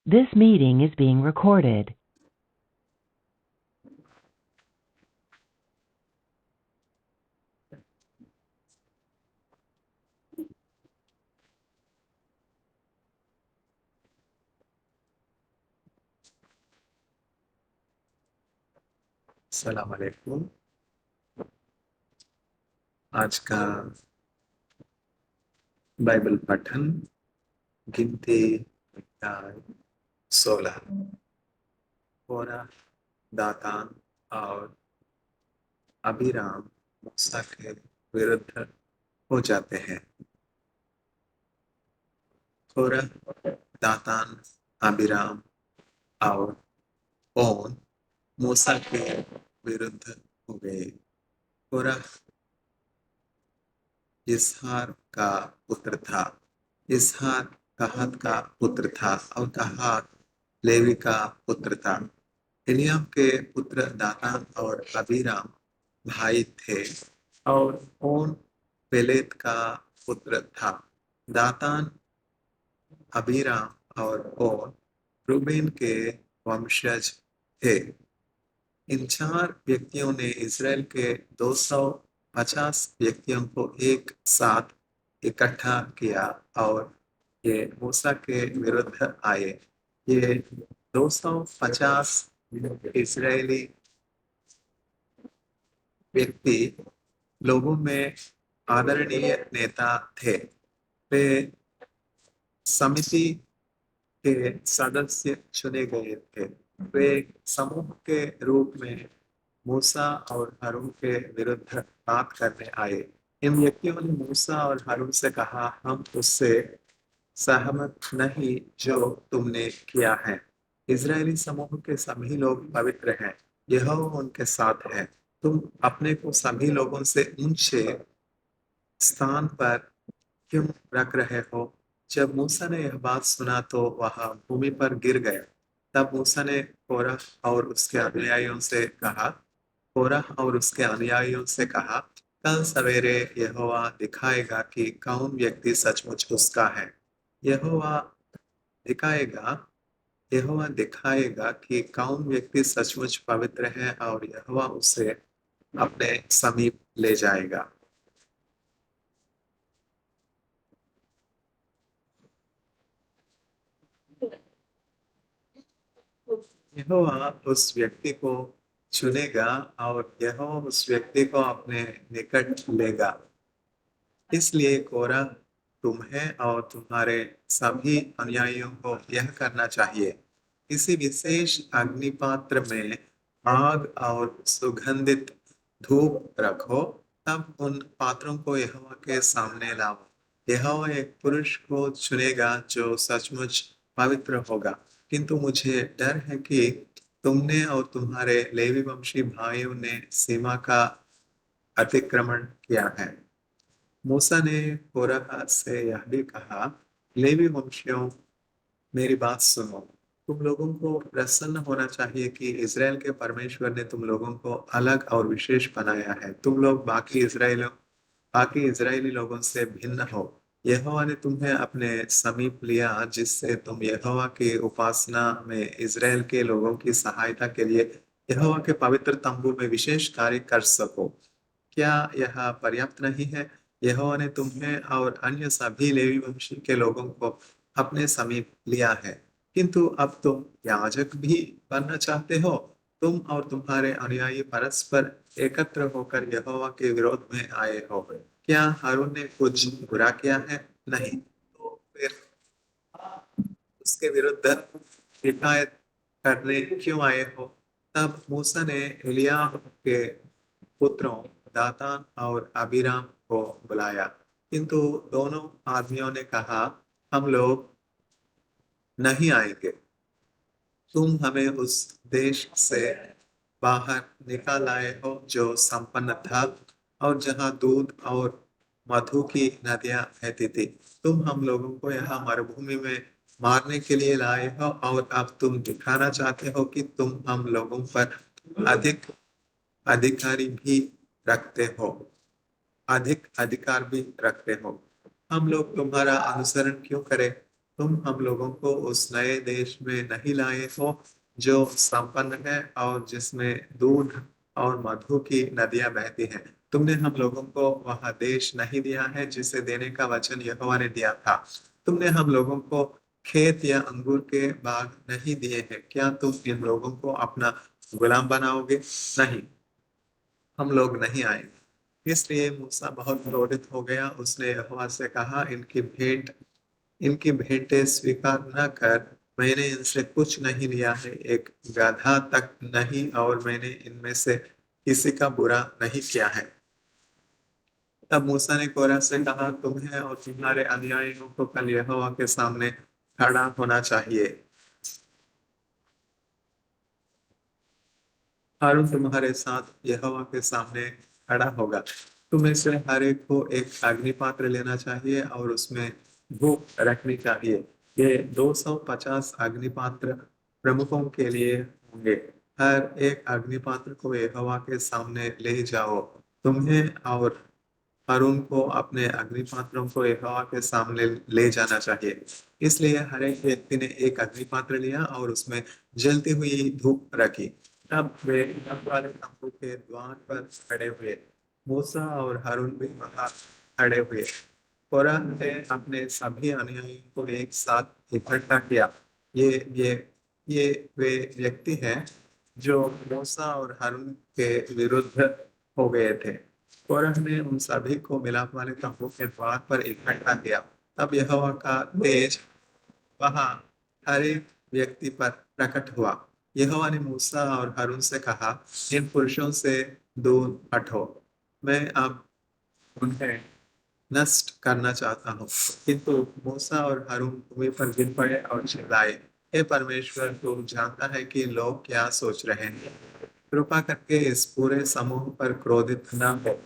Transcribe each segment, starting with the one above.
This meeting is being recorded. अस्सलाम वालेकुम। आज का बाइबल पठन गिनती अध्याय 16। कोरह, दातान और अबीराम मूसा के विरुद्ध हो जाते हैं। कोरह, दातान, अबीराम और ओन मूसा के विरुद्ध हो गए। कोरह इसहार का पुत्र था। इसहार कहात का पुत्र था और कहात लेवी का पुत्र था। एलियाब के पुत्र दातान और अबीराम भाई थे और ओन पेलेत का पुत्र था। दातान, अबीराम और ओन रूबेन के वंशज थे। इन चार व्यक्तियों ने इस्राएल के 250 व्यक्तियों को एक साथ इकट्ठा किया और ये मूसा के विरुद्ध आए। ये 250 इस्राएली व्यक्ति लोगों में आदरणीय नेता थे। वे समिति के सदस्य चुने गए थे। वे समूह के रूप में मूसा और हारून के विरुद्ध बात करने आए। इन व्यक्तियों ने मूसा और हारून से कहा, हम उससे सहमत नहीं जो तुमने किया है। इजरायली समूह के सभी लोग पवित्र हैं, यहोवा उनके साथ है। तुम अपने को सभी लोगों से ऊंचे स्थान पर क्यों रख रहे हो? जब मूसा ने यह बात सुना तो वह भूमि पर गिर गया। तब मूसा ने कोरह और उसके अनुयायियों से कहा, कल सवेरे यहोवा दिखाएगा कि कौन व्यक्ति सचमुच उसका है। यहोवा दिखाएगा यहोवा दिखाएगा कि कौन व्यक्ति सचमुच पवित्र है और यहोवा उसे अपने समीप ले जाएगा। यहोवा उस व्यक्ति को चुनेगा और यहोवा उस व्यक्ति को अपने निकट लेगा। इसलिए कोरह, तुम्हें और तुम्हारे सभी अनुयायियों को यह करना चाहिए। किसी विशेष अग्निपात्र में आग और सुगंधित धूप रखो, तब उन पात्रों को यहोवा के सामने लाओ। यहोवा एक पुरुष को चुनेगा जो सचमुच पवित्र होगा। किंतु मुझे डर है कि तुमने और तुम्हारे लेवी वंशी भाइयों ने सीमा का अतिक्रमण किया है। मूसा ने कोरह से यह भी कहा, लेवी वंशियों, मेरी बात सुनो। तुम लोगों को प्रसन्न होना चाहिए कि इज़राइल के परमेश्वर ने तुम लोगों को अलग और विशेष बनाया है। तुम लोग बाकी इज़राइली लोगों से भिन्न हो। यहोवा ने तुम्हें अपने समीप लिया, जिससे तुम यहोवा की उपासना में इज़राइल के लोगों की सहायता के लिए यहोवा के पवित्र तंबू में विशेष कार्य कर सको। क्या यह पर्याप्त नहीं है? यहोवा ने तुम्हें और अन्य सभी लेवी वंशी के लोगों को अपने समीप लिया है, किंतु अब तुम याजक भी बनना चाहते हो। तुम और तुम्हारे अनुयायी परस्पर एकत्र होकर यहोवा के विरोध में आए हो। क्या हारून ने कुछ बुरा किया है? नहीं। तो फिर उसके विरुद्ध शिकायत करने क्यों आए हो? तब मूसा ने एलियाब के पुत्रों दातान और अबीराम को बुलाया, किंतु दोनों आदमियों ने कहा, हम लोग नहीं आएंगे। तुम हमें उस देश से बाहर निकाल आए हो जो संपन्न था और जहां दूध और मधु की नदियां बहती थी। तुम हम लोगों को यहाँ मरुभूमि में मारने के लिए लाए हो और अब तुम दिखाना चाहते हो कि तुम हम लोगों पर अधिक अधिकारी भी रखते हो अधिक अधिकार भी रखते हो। हम लोग तुम्हारा अनुसरण क्यों करें? तुम हम लोगों को उस नए देश में नहीं लाए हो जो संपन्न है और जिसमें दूध और मधु की नदियां बहती हैं। तुमने हम लोगों को वह देश नहीं दिया है जिसे देने का वचन यहोवा ने दिया था। तुमने हम लोगों को खेत या अंगूर के बाग नहीं दिए हैं। क्या तुम इन लोगों को अपना गुलाम बनाओगे? नहीं, हम लोग नहीं आएंगे। इसलिए मूसा बहुत क्रोधित हो गया। उसने यहोवा से कहा, इनकी भेंटें स्वीकार न कर। मैंने इनसे कुछ नहीं लिया है, एक गधा तक नहीं, और मैंने इनमें से किसी का बुरा नहीं किया है। तब मूसा ने कोरह से कहा, तुम्हें और तुम्हारे अनुयायियों को कल यहोवा के सामने खड़ा होना चाहिए। हारून तुम्हारे साथ यहोवा के सामने खड़ा होगा। तुम्हें से हर एक को एक अग्नि पात्र लेना चाहिए और उसमें धूप रखनी चाहिए। ये 250 अग्नि पात्र प्रमुखों के लिए होंगे। हर एक अग्नि पात्र को यहोवा के सामने ले जाओ। तुम्हें और हारून को अपने अग्नि पात्रों को यहोवा के सामने ले जाना चाहिए। इसलिए हर एक व्यक्ति ने एक अग्नि पात्र लिया और उसमें जलती हुई धूप रखी। तब वे रथ वाले तंबू के द्वार पर खड़े हुए। मूसा और हारून भी वहां खड़े हुए। कोरह ने अपने सभी अनुयायियों को एक साथ इकट्ठा किया। ये ये ये वे व्यक्ति हैं जो मूसा और हारून के विरुद्ध हो गए थे। कोरह ने उन सभी को मिलाप वाले तंबू के द्वार पर इकट्ठा किया। तब यहोवा का तेज वहां हर एक व्यक्ति पर प्रकट हुआ। यहोवा ने मूसा और हारून से कहा, इन पुरुषों से दूर हटो। मैं अब उन्हें नष्ट करना चाहता हूँ। किंतु मूसा और हारून भूमि पर गिर पड़े और चिल्लाए, हे परमेश्वर, तू जानता है कि लोग क्या सोच रहे हैं। कृपा करके इस पूरे समूह पर क्रोधित न हो।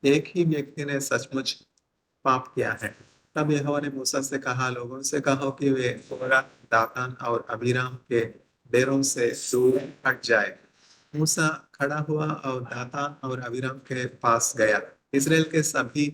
एक ही व्यक्ति ने सचमुच पाप किया है। तब यहोवा ने मूसा से कहा, लोगों से कहो कि वे कोरह, दातान और अबीराम के डेरों से दूर हट जाए। मूसा खड़ा हुआ और दातान और अबीराम के पास गया। इसराइल के सभी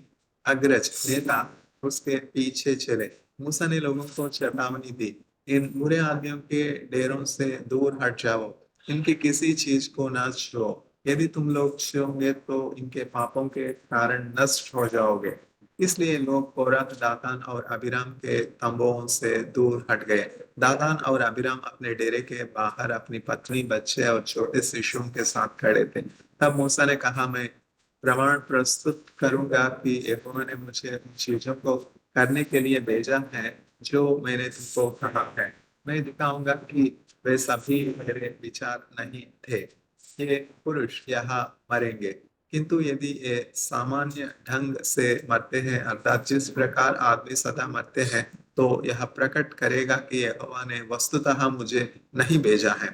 अग्रज नेता उसके पीछे चले। मूसा ने लोगों को चेतावनी दी, इन बुरे आदमियों के डेरों से दूर हट जाओ। इनकी किसी चीज को न छुओ। यदि तुम लोग छुओगे तो इनके पापों के कारण नष्ट हो जाओगे। इसलिए लोग कोरह, दातान और अबीराम के तंबुओं से दूर हट गए। दातान और अबीराम अपने डेरे के बाहर अपनी पत्नी, बच्चे और छोटे शिशुओं के साथ खड़े थे। तब मूसा ने कहा, मैं प्रमाण प्रस्तुत करूंगा कि यहोवा ने मुझे उन चीजों को करने के लिए भेजा है जो मैंने तुमको कहा है। मैं दिखाऊंगा कि वे सभी मेरे विचार नहीं थे। ये पुरुष यहाँ मरेंगे, किंतु यदि ये सामान्य ढंग से मरते हैं, अर्थात जिस प्रकार आदमी सदा मरते हैं, तो यह प्रकट करेगा कि यहोवा ने वस्तुतः मुझे नहीं भेजा है।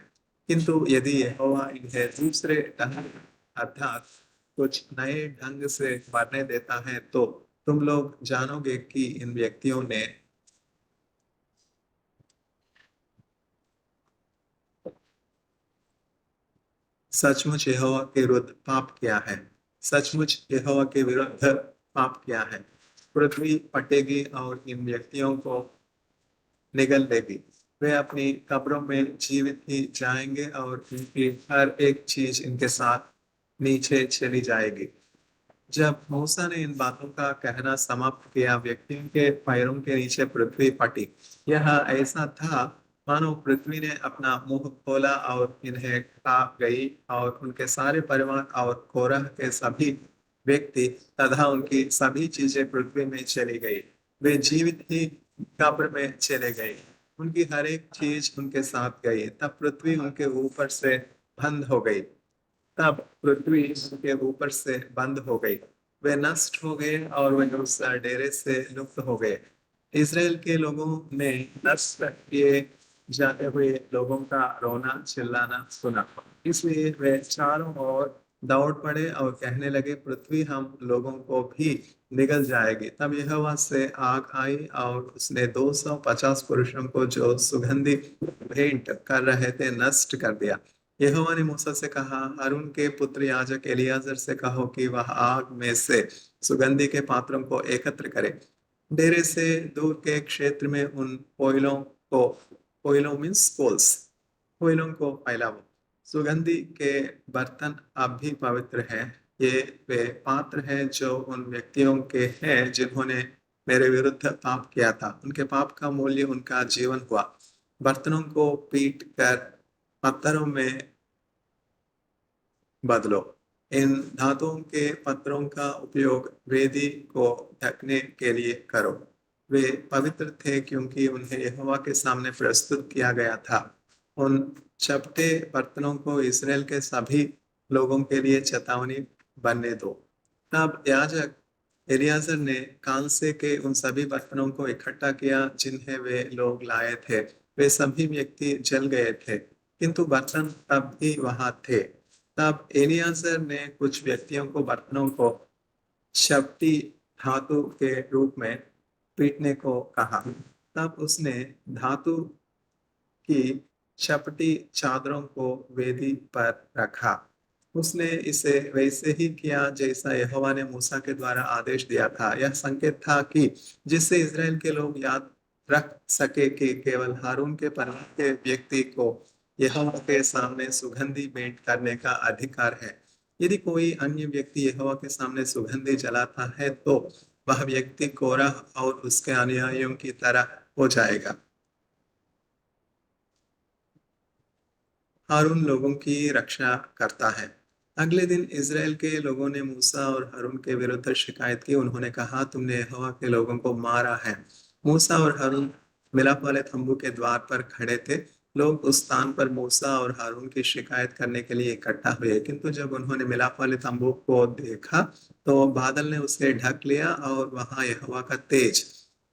किंतु यदि यहोवा इन्हें दूसरे ढंग, अर्थात कुछ नए ढंग से मरने देता है, तो तुम लोग जानोगे कि इन व्यक्तियों ने सचमुच यहोवा के विरुद्ध पाप किया है। सचमुच यहोवा के विरुद्ध पाप किया है। पृथ्वी फटेगी और इन व्यक्तियों को निगल देगी। वे अपनी कब्रों में जीवित ही जाएंगे और इनकी हर एक चीज इनके साथ नीचे चली जाएगी। जब मूसा ने इन बातों का कहना समाप्त किया, व्यक्तियों के पैरों के नीचे पृथ्वी फटी। यह ऐसा था मानो पृथ्वी ने अपना मुंह खोला और इन्हें खा गई, और उनके सारे परिवार और कोरह के सभी व्यक्ति तथा उनकी सभी चीजें पृथ्वी में चली गई। वे जीवित ही कब्र में चले गए। उनकी हर एक चीज उनके साथ गई। तब पृथ्वी उनके ऊपर से बंद हो गई। तब पृथ्वी उनके ऊपर से बंद हो गई। वे नष्ट हो गए और वे उस डेरे से लुप्त हो गए। इसराइल के लोगों ने नष्ट किए जाते हुए लोगों का रोना चिल्लाना सुना। इसलिए वे चारों ओर दौड़ पड़े और कहने लगे, पृथ्वी हम लोगों को भी निगल जाएगी। तब यहोवा से आग आई और उसने 250 पुरुषों को जो सुगंधी भेंट कर रहे थे नष्ट कर दिया। यहोवा ने मूसा से कहा, हारून के पुत्र याजक एलियाजर से कहो कि वह आग में से सुगंधी के पात्रों को एकत्र करे। डेरे से दूर के क्षेत्र में उन कोयलों मीन्स कोल्स, कोयलों को फैलाओ। सुगंधि के बर्तन अब भी पवित्र हैं। ये वे पात्र हैं जो उन व्यक्तियों के हैं जिन्होंने मेरे विरुद्ध पाप किया था। उनके पाप का मूल्य उनका जीवन हुआ। बर्तनों को पीट कर पत्थरों में बदलो। इन धातुओं के पत्थरों का उपयोग वेदी को ढकने के लिए करो। वे पवित्र थे क्योंकि उन्हें यहोवा के सामने प्रस्तुत किया गया था। उन चपटे बर्तनों को इसराइल के सभी लोगों के लिए चेतावनी बनने दो। तब याजक एलियाजर ने कांसे के उन सभी बर्तनों को इकट्ठा किया जिन्हें वे लोग लाए थे। वे सभी व्यक्ति जल गए थे, किंतु बर्तन तब भी वहां थे। तब एलियाजर ने कुछ व्यक्तियों को बर्तनों को शक्ति धातु के रूप में पीटने को कहा। तब उसने धातु की चपटी चादरों को वेदी पर रखा। उसने इसे वैसे ही किया जैसा यहोवा ने मूसा के द्वारा आदेश दिया था। यह संकेत था कि जिससे इस्राएल के लोग याद रख सके कि केवल हारून के परिवार के व्यक्ति को यहोवा के सामने सुगंधी भेंट करने का अधिकार है। यदि कोई अन्य व्यक्ति यहोवा के सामने सुगंधी जलाता है तो वह व्यक्ति कोरह और उसके अनुयायियों की तरह हो जाएगा। हारून लोगों की रक्षा करता है। अगले दिन इज़राइल के लोगों ने मूसा और हारून के विरुद्ध शिकायत की। उन्होंने कहा, तुमने यहोवा के लोगों को मारा है। मूसा और हारून मिलाप वाले तंबू के द्वार पर खड़े थे। लोग उस स्थान पर मूसा और हारून की शिकायत करने के लिए इकट्ठा हुए, किंतु जब उन्होंने मिलाप वाले तंबू को देखा तो बादल ने उसे ढक लिया और वहां यहोवा का तेज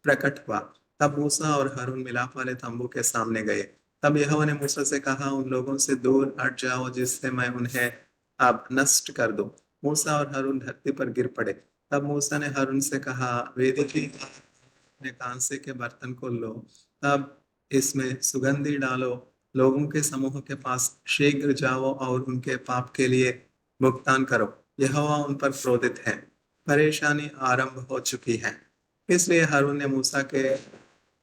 प्रकट हुआ। तब मूसा और हारून मिलाप वाले तंबू के सामने गए। तब यहोवा ने मूसा से कहा, उन लोगों से दूर हट जाओ जिससे मैं उन्हें अब नष्ट कर दूं। मूसा और हारून धरती पर गिर पड़े। तब मूसा ने हारून से कहा, वेदी की अपने कांसे के बर्तन को लो। तब इसमें सुगंधी डालो। लोगों के समूह के पास शीघ्र जाओ और उनके पाप के लिए भुगतान करो। यहोवा उन पर क्रोधित है। परेशानी आरंभ हो चुकी है। इसलिए हारून ने मूसा के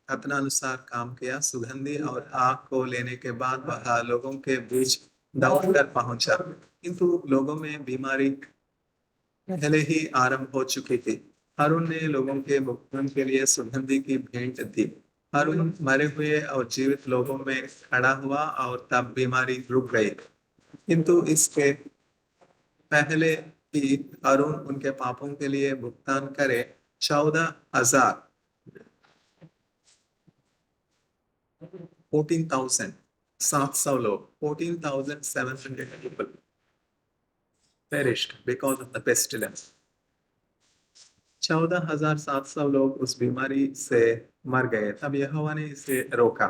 कथनानुसार काम किया। सुगंधी और आग को लेने के बाद वह लोगों के बीच दौड़कर पहुंचा, किंतु लोगों में बीमारी पहले ही आरंभ हो चुकी थी। हारून ने लोगों के भुगतान के लिए सुगंधी की भेंट दी। हारून मरे हुए और जीवित लोगों में खड़ा हुआ और तब बीमारी रुक गई। किंतु इसके पहले कि हारून उनके पापों के लिए भुगतान करे, 14,700 लोग, 14,700 people perished because of the pestilence. 14,700 लोग उस बीमारी से मर गए। तब यहोवा ने इसे रोका।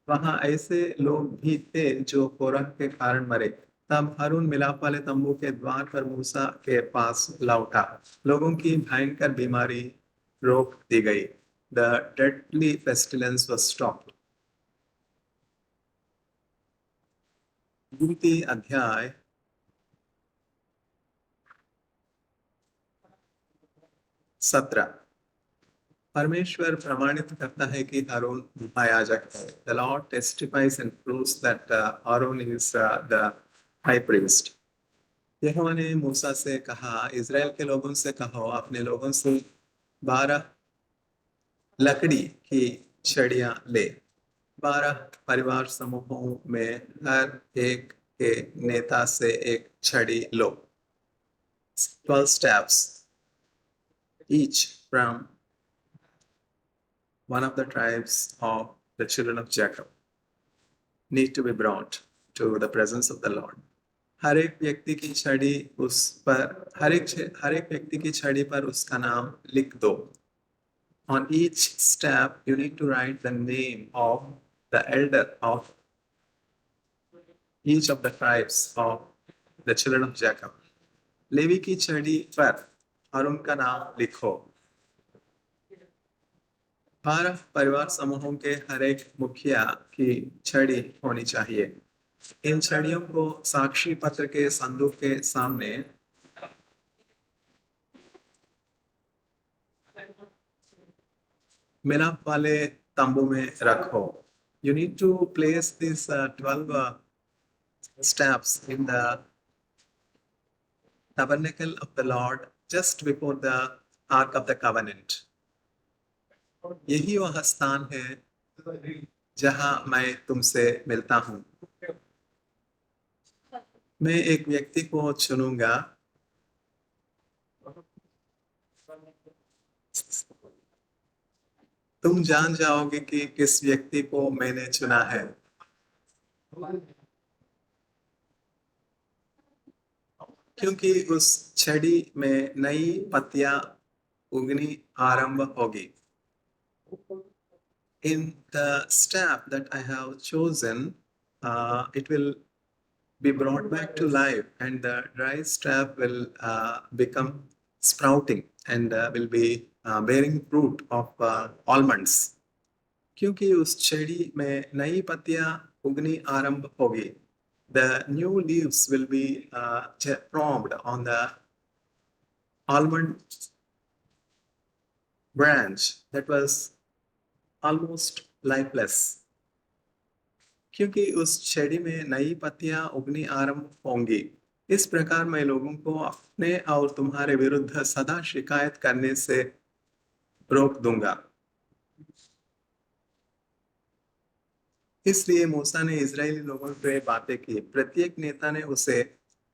वहां ऐसे लोग भी थे जो कोरह के कारण मरे। तब हारून मिलाप वाले तंबू के द्वार पर मूसा के पास लौटा। लोगों की भयंकर बीमारी रोक दी गई। The deadly pestilence was stopped. गिनती अध्याय 17। परमेश्वर प्रमाणित करता है कि हारून महायाजक है। The Lord testifies and proves that Aaron is the high priest. यहोवा ने मूसा से कहा, इज़राइल के लोगों से कहो, अपने लोगों से 12 लकड़ी की छड़ियां ले। 12 परिवार समूहों में हर एक के नेता से एक छड़ी लो। 12 staffs, each from one of the tribes of the children of Jacob, need to be brought to the presence of the Lord. हर एक व्यक्ति की छड़ी उस पर हर एक व्यक्ति की छड़ी पर उसका नाम लिख दो। On each step you need to write the name of the elder of each of the tribes of the children of Jacob. Levi की छड़ी पर और उनका नाम लिखो। 12 परिवार समूहों के हर एक मुखिया की छड़ी होनी चाहिए। इन छड़ियों को साक्षी पत्र के संदूक के सामने मिलाप वाले तंबू में रखो. You need to place these 12 steps in the tabernacle of the Lord just before the Ark of the Covenant. यही वह स्थान है जहां मैं तुमसे मिलता हूं. मैं एक व्यक्ति को चुनूंगा. तुम जान जाओगे कि किस व्यक्ति को मैंने चुना है. क्योंकि उस छड़ी में नई पत्तियां उगनी आरंभ होगी. In the staff that I have chosen, it will be brought back to life, and the dry staff will become sprouting and will be bearing fruit of almonds. क्योंकि उस छड़ी में नई पत्तियां उगनी आरंभ होगी. The new leaves will be formed on the almond branch that was almost lifeless. क्योंकि उस छड़ी में नई पत्तियां उगनी आरंभ होंगी. इस प्रकार मैं लोगों को अपने और तुम्हारे विरुद्ध सदा शिकायत करने से रोक दूंगा. इसलिए मूसा ने इजरायली लोगों से बातें की. प्रत्येक नेता ने उसे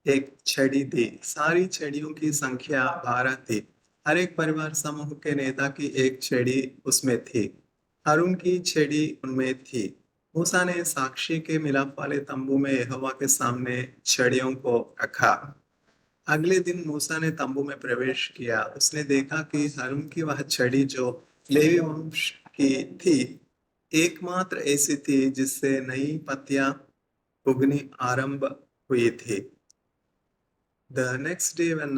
एक छड़ी दी. सारी छड़ियों की संख्या 12 थी. हर एक परिवार समूह के नेता की एक छड़ी उसमें थी. हारून की छड़ी उनमें थी. मूसा ने साक्षी के मिलाप वाले तंबू में यहोवा के सामने छड़ियों को रखा. अगले दिन मूसा ने तंबू में प्रवेश किया. उसने देखा कि हारून की वह छड़ी जो लेवी वंश की थी एकमात्र ऐसी थी जिससे नई पत्तियां उगनी आरंभ हुई थी. The next day when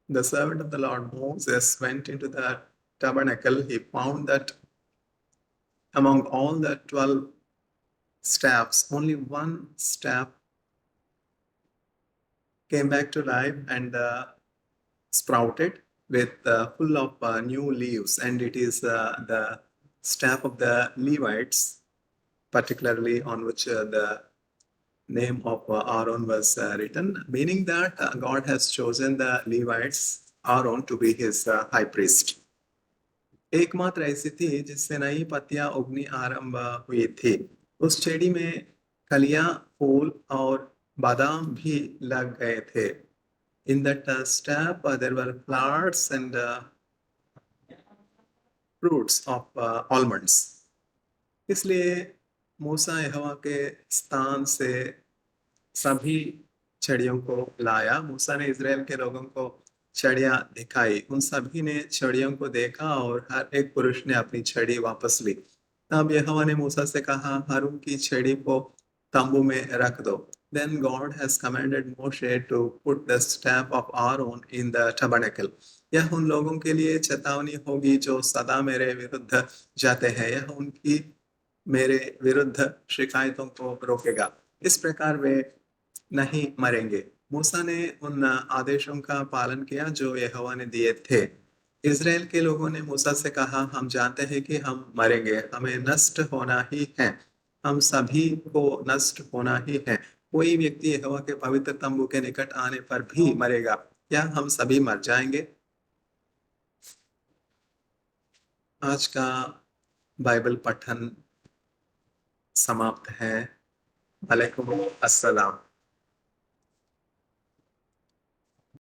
the servant of the Lord Moses went into the tabernacle, he found that among all the 12 staffs, only one staff came back to life and sprouted with full of new leaves, and it is the staff of the Levites, particularly on which the name of Aaron was written, meaning that God has chosen the Levites, Aaron, to be his high priest. एकमात्र ऐसी थी जिससे नई पत्तियां उगनी आरंभ हुई थी. उस छड़ी में कलियां, फूल और बादाम भी लग गए थे. In that staff there were flowers and fruits of almonds. इसलिए मूसा यहोवा के स्थान से सभी छड़ियों को लाया. मूसा ने इजराइल के लोगों को छड़ियां दिखाई. उन सभी ने छड़ियों को देखा और हर एक पुरुष ने अपनी छड़ी वापस ली. तब यहोवा ने मूसा से कहा, हारून की छड़ी को तंबू में रख दो. Then God has commanded Moshe to put the staff of Aaron in the tabernacle. यह उन लोगों के लिए चेतावनी होगी जो सदा मेरे विरुद्ध जाते हैं. यह उनकी मेरे विरुद्ध शिकायतों को रोकेगा. इस प्रकार वे नहीं मरेंगे. मूसा ने उन आदेशों का पालन किया जो यहोवा ने दिए थे. इजराइल के लोगों ने मूसा से कहा, हम जानते हैं कि हम मरेंगे. हमें नष्ट होना ही है. हम सभी को नष्ट होना ही है. कोई व्यक्ति यहोवा के पवित्र तंबू के निकट आने पर भी मरेगा. क्या हम सभी मर जाएंगे? आज का बाइबल पठन समाप्त है. वालेकुम अस्सलाम.